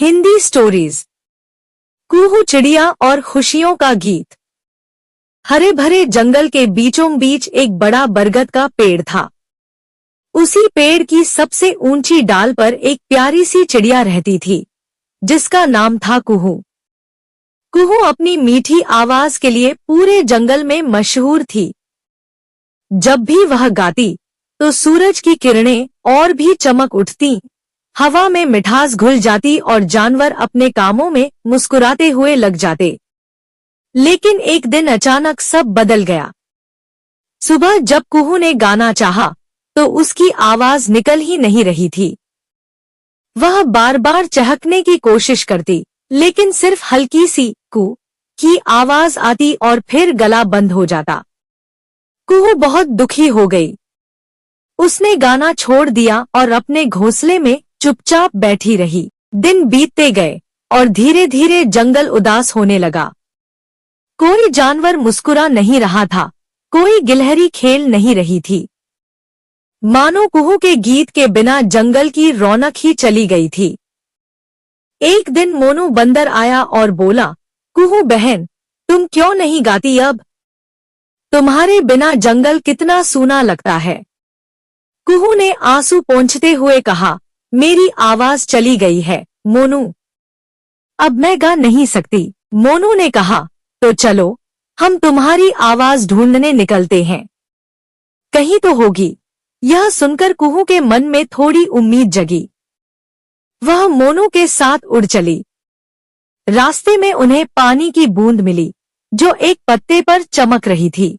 Hindi stories. कुहू चिड़िया और खुशियों का गीत। हरे भरे जंगल के बीचों बीच एक बड़ा बरगद का पेड़ था। उसी पेड़ की सबसे ऊंची डाल पर एक प्यारी सी चिड़िया रहती थी, जिसका नाम था कुहू। कुहू अपनी मीठी आवाज के लिए पूरे जंगल में मशहूर थी। जब भी वह गाती, तो सूरज की किरणें और भी चमक उठती, हवा में मिठास घुल जाती और जानवर अपने कामों में मुस्कुराते हुए लग जाते। लेकिन एक दिन अचानक सब बदल गया। सुबह जब कुहू ने गाना चाहा, तो उसकी आवाज निकल ही नहीं रही थी। वह बार बार चहकने की कोशिश करती, लेकिन सिर्फ हल्की सी कू की आवाज आती और फिर गला बंद हो जाता। कुहू बहुत दुखी हो गई। उसने गाना छोड़ दिया और अपने घोंसले में चुपचाप बैठी रही। दिन बीतते गए और धीरे धीरे जंगल उदास होने लगा। कोई जानवर मुस्कुरा नहीं रहा था, कोई गिलहरी खेल नहीं रही थी। मानो कुहू के गीत के बिना जंगल की रौनक ही चली गई थी। एक दिन मोनू बंदर आया और बोला, कुहू बहन, तुम क्यों नहीं गाती अब? तुम्हारे बिना जंगल कितना सूना लगता है। कुहू ने आंसू पोंछते हुए कहा, मेरी आवाज चली गई है मोनू, अब मैं गा नहीं सकती। मोनू ने कहा, तो चलो हम तुम्हारी आवाज ढूंढने निकलते हैं, कहीं तो होगी। यह सुनकर कुहू के मन में थोड़ी उम्मीद जगी। वह मोनू के साथ उड़ चली। रास्ते में उन्हें पानी की बूंद मिली, जो एक पत्ते पर चमक रही थी।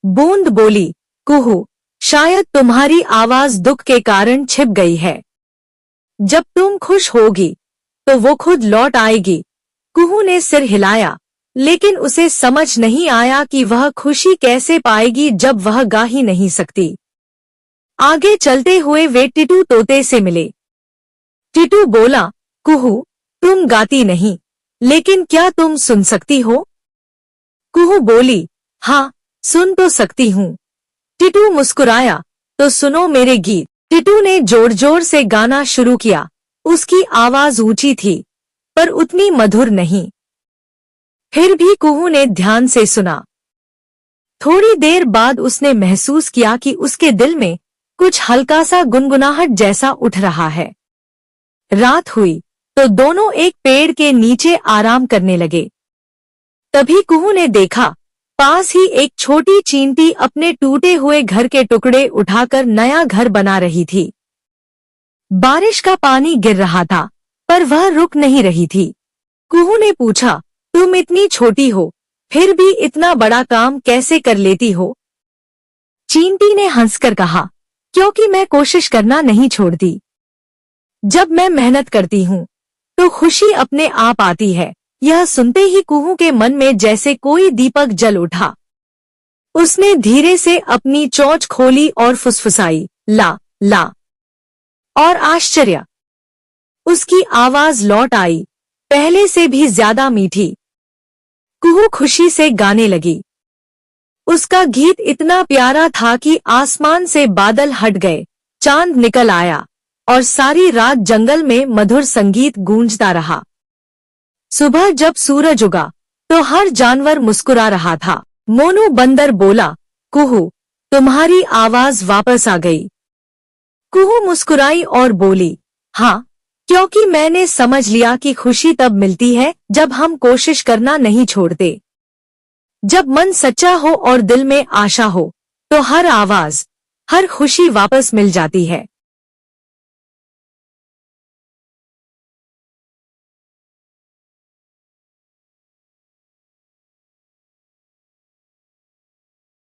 बूंद बोली, कुहू, शायद तुम्हारी आवाज दुख के कारण छिप गई है। जब तुम खुश होगी, तो वो खुद लौट आएगी। कुहू ने सिर हिलाया, लेकिन उसे समझ नहीं आया कि वह खुशी कैसे पाएगी जब वह गा ही नहीं सकती। आगे चलते हुए वे टिटू तोते से मिले। टिटू बोला, कुहू, तुम गाती नहीं, लेकिन क्या तुम सुन सकती हो? कुहू बोली, हाँ, सुन तो सकती हूँ। टिटू मुस्कुराया, तो सुनो मेरे गीत। टिटू ने जोर जोर से गाना शुरू किया। उसकी आवाज ऊंची थी, पर उतनी मधुर नहीं। फिर भी कुहू ने ध्यान से सुना। थोड़ी देर बाद उसने महसूस किया कि उसके दिल में कुछ हल्का सा गुनगुनाहट जैसा उठ रहा है। रात हुई, तो दोनों एक पेड़ के नीचे आराम करने लगे। तभी कुहू ने देखा, पास ही एक छोटी चींटी अपने टूटे हुए घर के टुकड़े उठाकर नया घर बना रही थी। बारिश का पानी गिर रहा था, पर वह रुक नहीं रही थी। कुहू ने पूछा, तुम इतनी छोटी हो, फिर भी इतना बड़ा काम कैसे कर लेती हो? चींटी ने हंसकर कहा, क्योंकि मैं कोशिश करना नहीं छोड़ती। जब मैं मेहनत करती हूँ, तो खुशी अपने आप आती है। यह सुनते ही कुहू के मन में जैसे कोई दीपक जल उठा। उसने धीरे से अपनी चोंच खोली और फुसफुसाई, ला ला। और आश्चर्य, उसकी आवाज लौट आई, पहले से भी ज्यादा मीठी। कुहू खुशी से गाने लगी। उसका गीत इतना प्यारा था कि आसमान से बादल हट गए, चांद निकल आया और सारी रात जंगल में मधुर संगीत गूंजता रहा। सुबह जब सूरज उगा, तो हर जानवर मुस्कुरा रहा था। मोनू बंदर बोला, कुहू, तुम्हारी आवाज वापस आ गई। कुहू मुस्कुराई और बोली, हाँ, क्योंकि मैंने समझ लिया कि खुशी तब मिलती है जब हम कोशिश करना नहीं छोड़ते। जब मन सच्चा हो और दिल में आशा हो, तो हर आवाज, हर खुशी वापस मिल जाती है।